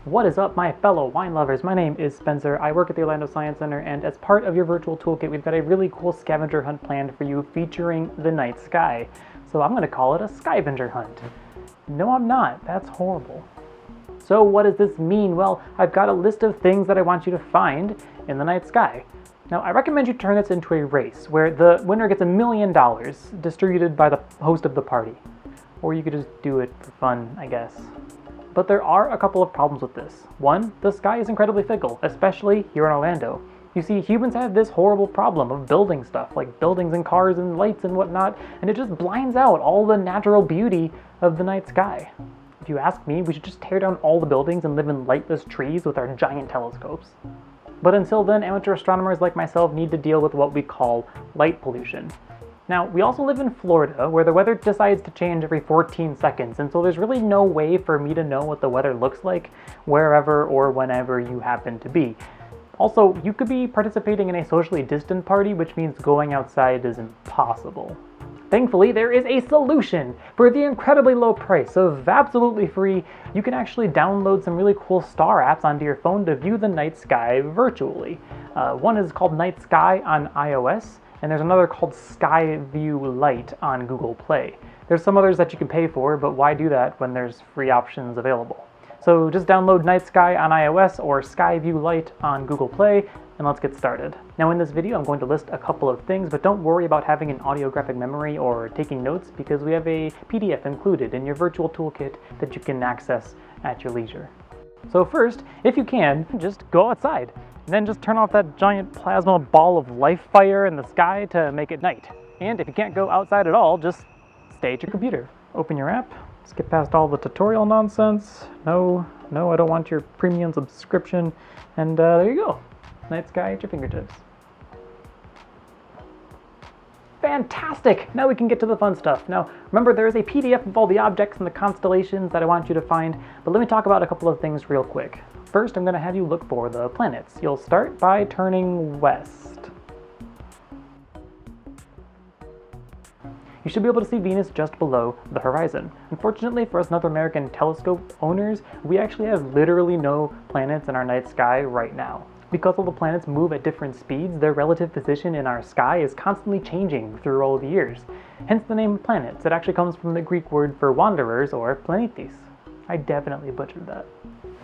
What is up, my fellow wine lovers? My name is Spencer. I work at the Orlando Science Center, and as part of your virtual toolkit, we've got a really cool scavenger hunt planned for you featuring the night sky. So I'm going to call it a scavenger hunt. No, I'm not. That's horrible. So what does this mean? Well, I've got a list of things that I want you to find in the night sky. Now, I recommend you turn this into a race where the winner gets $1 million distributed by the host of the party. Or you could just do it for fun, I guess. But there are a couple of problems with this. One, the sky is incredibly fickle, especially here in Orlando. You see, humans have this horrible problem of building stuff, like buildings and cars and lights and whatnot, and it just blinds out all the natural beauty of the night sky. If you ask me, we should just tear down all the buildings and live in lightless trees with our giant telescopes. But until then, amateur astronomers like myself need to deal with what we call light pollution. Now, we also live in Florida, where the weather decides to change every 14 seconds, and so there's really no way for me to know what the weather looks like wherever or whenever you happen to be. Also, you could be participating in a socially distant party, which means going outside is impossible. Thankfully, there is a solution. For the incredibly low price of absolutely free, you can actually download some really cool star apps onto your phone to view the night sky virtually. One is called Night Sky on iOS, and there's another called Skyview Lite on Google Play. There's some others that you can pay for, but why do that when there's free options available? So just download Night Sky on iOS or Skyview Lite on Google Play, and let's get started. Now in this video, I'm going to list a couple of things, but don't worry about having an audiographic memory or taking notes because we have a PDF included in your virtual toolkit that you can access at your leisure. So first, if you can, just go outside. And then just turn off that giant plasma ball of life fire in the sky to make it night. And if you can't go outside at all, just stay at your computer. Open your app, skip past all the tutorial nonsense. No, I don't want your premium subscription. And there you go, night sky at your fingertips. Fantastic! Now we can get to the fun stuff. Now, remember there is a PDF of all the objects and the constellations that I want you to find, but let me talk about a couple of things real quick. First, I'm going to have you look for the planets. You'll start by turning west. You should be able to see Venus just below the horizon. Unfortunately for us North American telescope owners, we actually have literally no planets in our night sky right now. Because all the planets move at different speeds, their relative position in our sky is constantly changing through all the years. Hence the name planets. It actually comes from the Greek word for wanderers, or planetes. I definitely butchered that.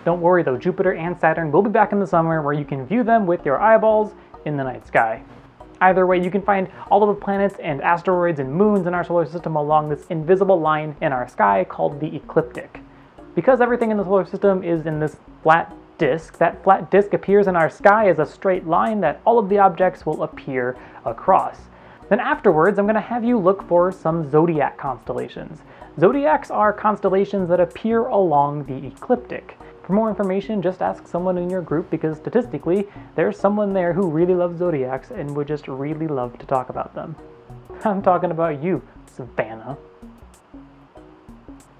Don't worry though, Jupiter and Saturn will be back in the summer where you can view them with your eyeballs in the night sky. Either way, you can find all of the planets and asteroids and moons in our solar system along this invisible line in our sky called the ecliptic. Because everything in the solar system is in this flat disk, that flat disk appears in our sky as a straight line that all of the objects will appear across. Then afterwards, I'm going to have you look for some zodiac constellations. Zodiacs are constellations that appear along the ecliptic. For more information, just ask someone in your group because statistically, there's someone there who really loves zodiacs and would just really love to talk about them. I'm talking about you, Savannah.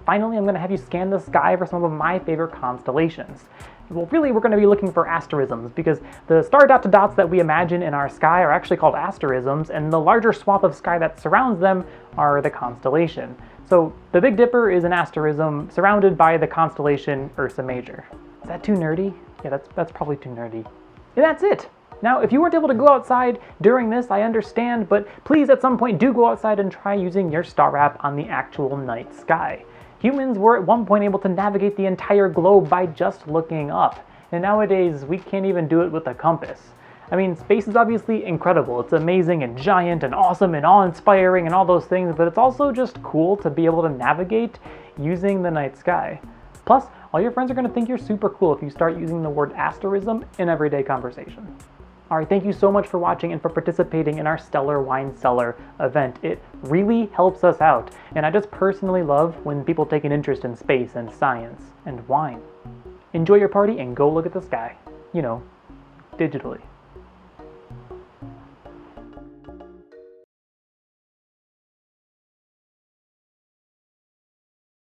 Finally, I'm going to have you scan the sky for some of my favorite constellations. Well, really, we're going to be looking for asterisms because the star dot dots that we imagine in our sky are actually called asterisms, and the larger swath of sky that surrounds them are the constellation. So the Big Dipper is an asterism surrounded by the constellation Ursa Major. Is that too nerdy? Yeah, that's probably too nerdy. And that's it. Now, if you weren't able to go outside during this, I understand, but please at some point do go outside and try using your star app on the actual night sky. Humans were at one point able to navigate the entire globe by just looking up, and nowadays we can't even do it with a compass. I mean, space is obviously incredible. It's amazing and giant and awesome and awe-inspiring and all those things, but it's also just cool to be able to navigate using the night sky. Plus, all your friends are going to think you're super cool if you start using the word asterism in everyday conversation. Alright, thank you so much for watching and for participating in our Stellar Wine Cellar event. It really helps us out, and I just personally love when people take an interest in space and science and wine. Enjoy your party and go look at the sky. You know, digitally.